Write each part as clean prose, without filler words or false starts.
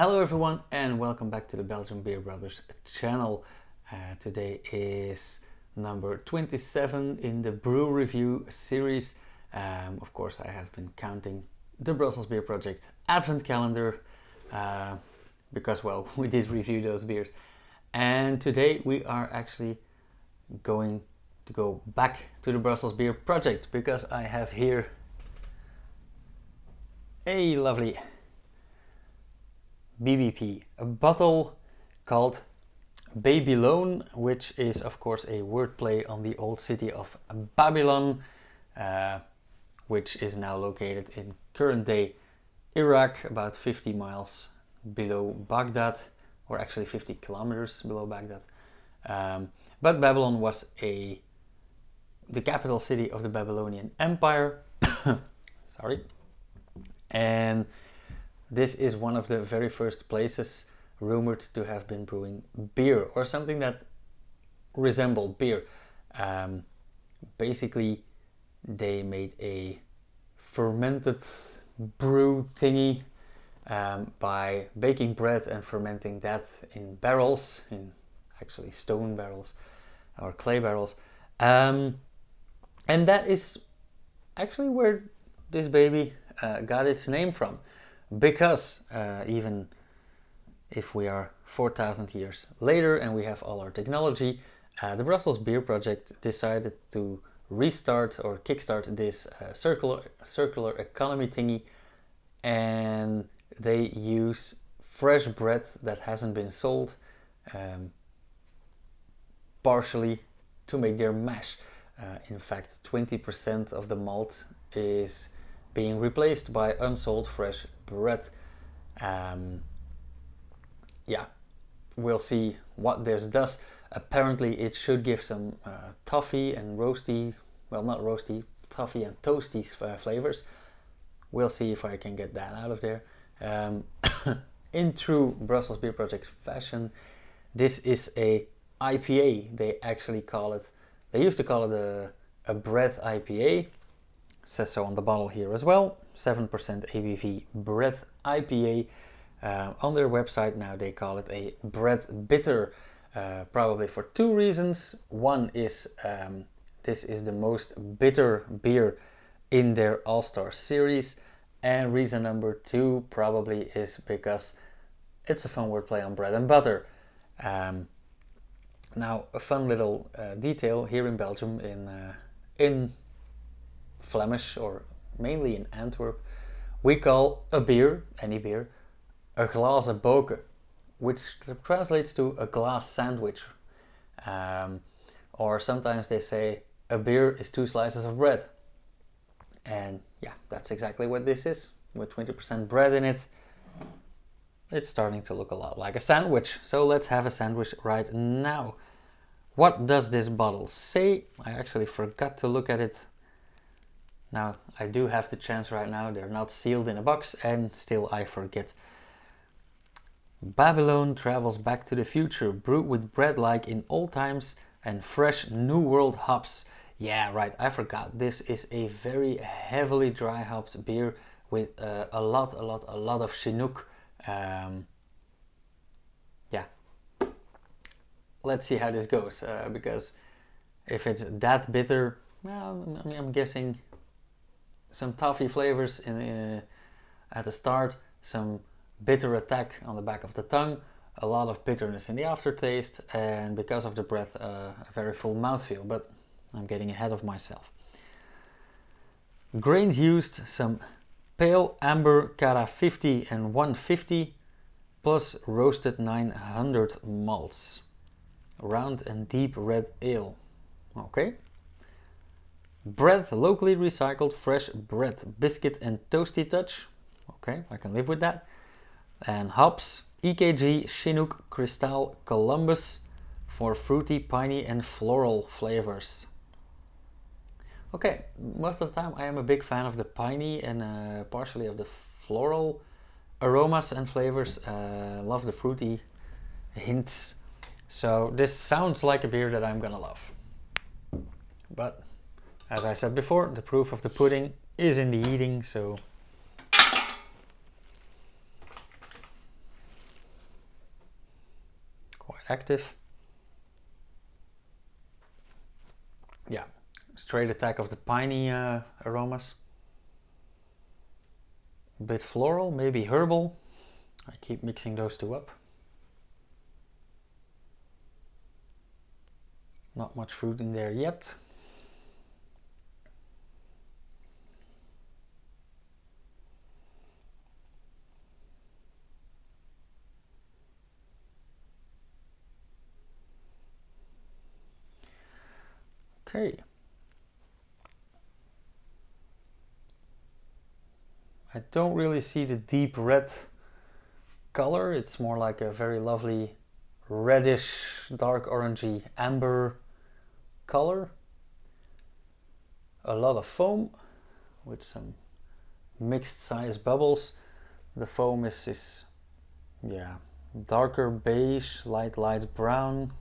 Hello everyone and welcome back to the Belgian Beer Brothers channel. Today is number 27 in the Brew review series. Of course I have been counting the Brussels Beer Project advent calendar because well we did review those beers. And today we are actually going to go back to the Brussels Beer Project because I have here a lovely BBP, a bottle called Babylone, which is of course a wordplay on the old city of Babylon, which is now located in current day Iraq, about 50 miles below Baghdad, or actually 50 kilometers below Baghdad. But Babylon was the capital city of the Babylonian Empire. Sorry. And this is one of the very first places rumored to have been brewing beer, or something that resembled beer. Basically, they made a fermented brew thingy by baking bread and fermenting that in barrels, in actually stone barrels or clay barrels. And that is actually where this baby got its name from. Because even if we are 4,000 years later and we have all our technology, the Brussels Beer Project decided to restart or kickstart this circular economy thingy, and they use fresh bread that hasn't been sold partially to make their mash. In fact, 20% of the malt is being replaced by unsold fresh bread. Yeah, we'll see what this does. Apparently it should give some toffee and roasty, well not roasty, toffee and toasty flavors. We'll see if I can get that out of there. In true Brussels Beer Project fashion, this is a IPA. They actually call it, they used to call it a bread IPA. Says so on the bottle here as well. 7% ABV bread IPA. On their website now they call it a bread bitter, probably for two reasons. One is this is the most bitter beer in their All-Star series, and reason number two probably is because it's a fun wordplay on bread and butter. Now a fun little detail here in Belgium, in Flemish, or mainly in Antwerp, we call a beer, any beer, a glazen boken, which translates to a glass sandwich. Or sometimes they say a beer is 2 slices of bread. And yeah, that's exactly what this is. With 20% bread in it, it's starting to look a lot like a sandwich. So let's have a sandwich right now. What does this bottle say? I actually forgot to look at it. Now, I do have the chance right now, they're not sealed in a box, and still I forget. Babylone travels back to the future, brewed with bread like in old times and fresh New World hops. Yeah, right, I forgot. This is a very heavily dry hopped beer with a lot of Chinook. Yeah, let's see how this goes, because if it's that bitter, well, I'm guessing some toffee flavors at the start, some bitter attack on the back of the tongue, a lot of bitterness in the aftertaste, and because of the breath, a very full mouthfeel, but I'm getting ahead of myself. Grains used, some pale amber Cara 50 and 150, plus roasted 900 malts. Round and deep red ale. Okay. Bread, locally recycled fresh bread, biscuit and toasty touch. Okay, I can live with that. And hops, EKG, Chinook, Cristal, Columbus for fruity, piney and floral flavors. Okay, most of the time I am a big fan of the piney and partially of the floral aromas and flavors. Love the fruity hints. So this sounds like a beer that I'm gonna love. But as I said before, the proof of the pudding is in the eating, so quite active. Yeah, straight attack of the piney aromas. A bit floral, maybe herbal. I keep mixing those two up. Not much fruit in there yet. Okay. I don't really see the deep red color. It's more like a very lovely reddish, dark orangey amber color. A lot of foam with some mixed size bubbles. The foam is yeah, darker beige, light brown.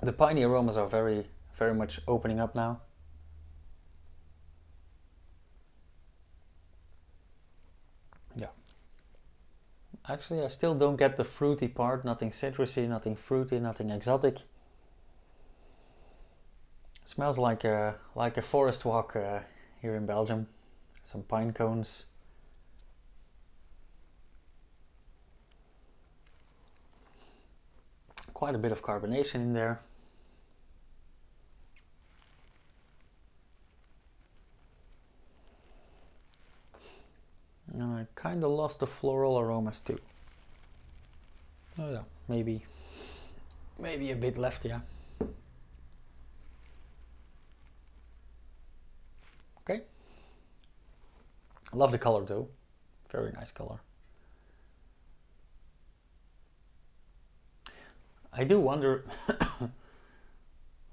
The piney aromas are very much opening up now. Yeah. Actually, I still don't get the fruity part. Nothing citrusy, nothing fruity, nothing exotic. It smells like a forest walk here in Belgium. Some pine cones. Quite a bit of carbonation in there. And I kind of lost the floral aromas too. Oh yeah, maybe a bit left, yeah. Okay. I love the color though. Very nice color. I do wonder,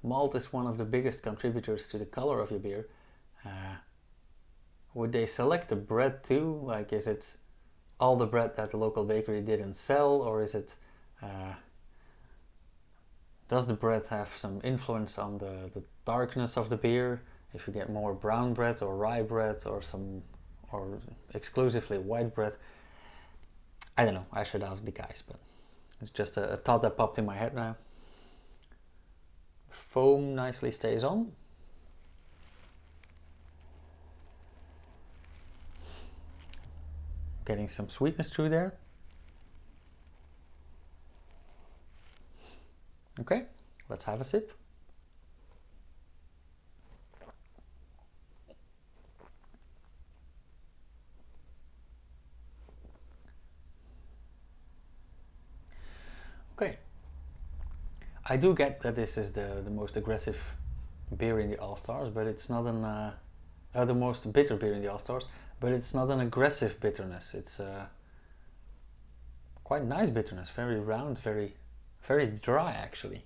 malt is one of the biggest contributors to the color of your beer. Would they select the bread too? Like, is it all the bread that the local bakery didn't sell, or is it does the bread have some influence on the darkness of the beer? If you get more brown bread or rye bread or exclusively white bread, I don't know. I should ask the guys, but it's just a thought that popped in my head now. Foam nicely stays on. Getting some sweetness through there. Okay, let's have a sip. Okay, I do get that this is the most aggressive beer in the All-Stars, but it's not the most bitter beer in the All-Stars, but it's not an aggressive bitterness. It's quite nice bitterness, very round, very dry actually.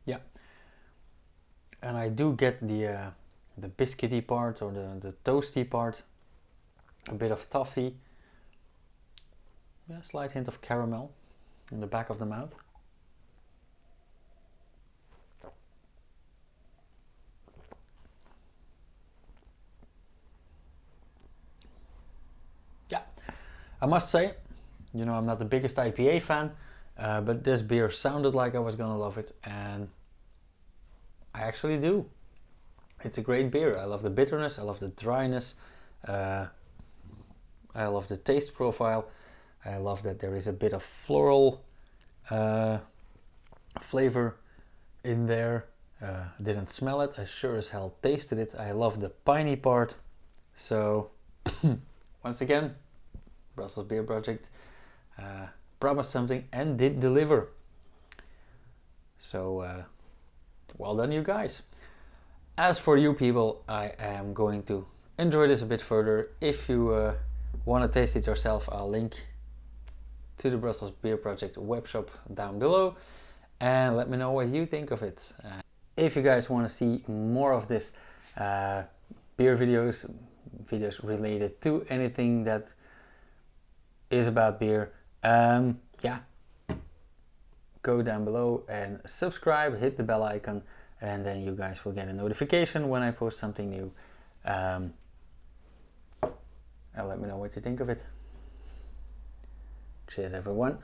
Yeah, and I do get the biscuity part or the toasty part, a bit of toffee, a slight hint of caramel in the back of the mouth. Yeah, I must say, you know, I'm not the biggest IPA fan, but this beer sounded like I was gonna love it, and I actually do. It's a great beer. I love the bitterness, I love the dryness, I love the taste profile. I love that there is a bit of floral flavor in there. Didn't smell it, I sure as hell tasted it. I love the piney part. So once again, Brussels Beer Project promised something and did deliver. So well done, you guys. As for you people, I am going to enjoy this a bit further. If you want to taste it yourself, I'll link to the Brussels Beer Project webshop down below, and let me know what you think of it. If you guys want to see more of this beer videos related to anything that is about beer, yeah, go down below and subscribe, hit the bell icon, and then you guys will get a notification when I post something new. And let me know what you think of it. Cheers everyone.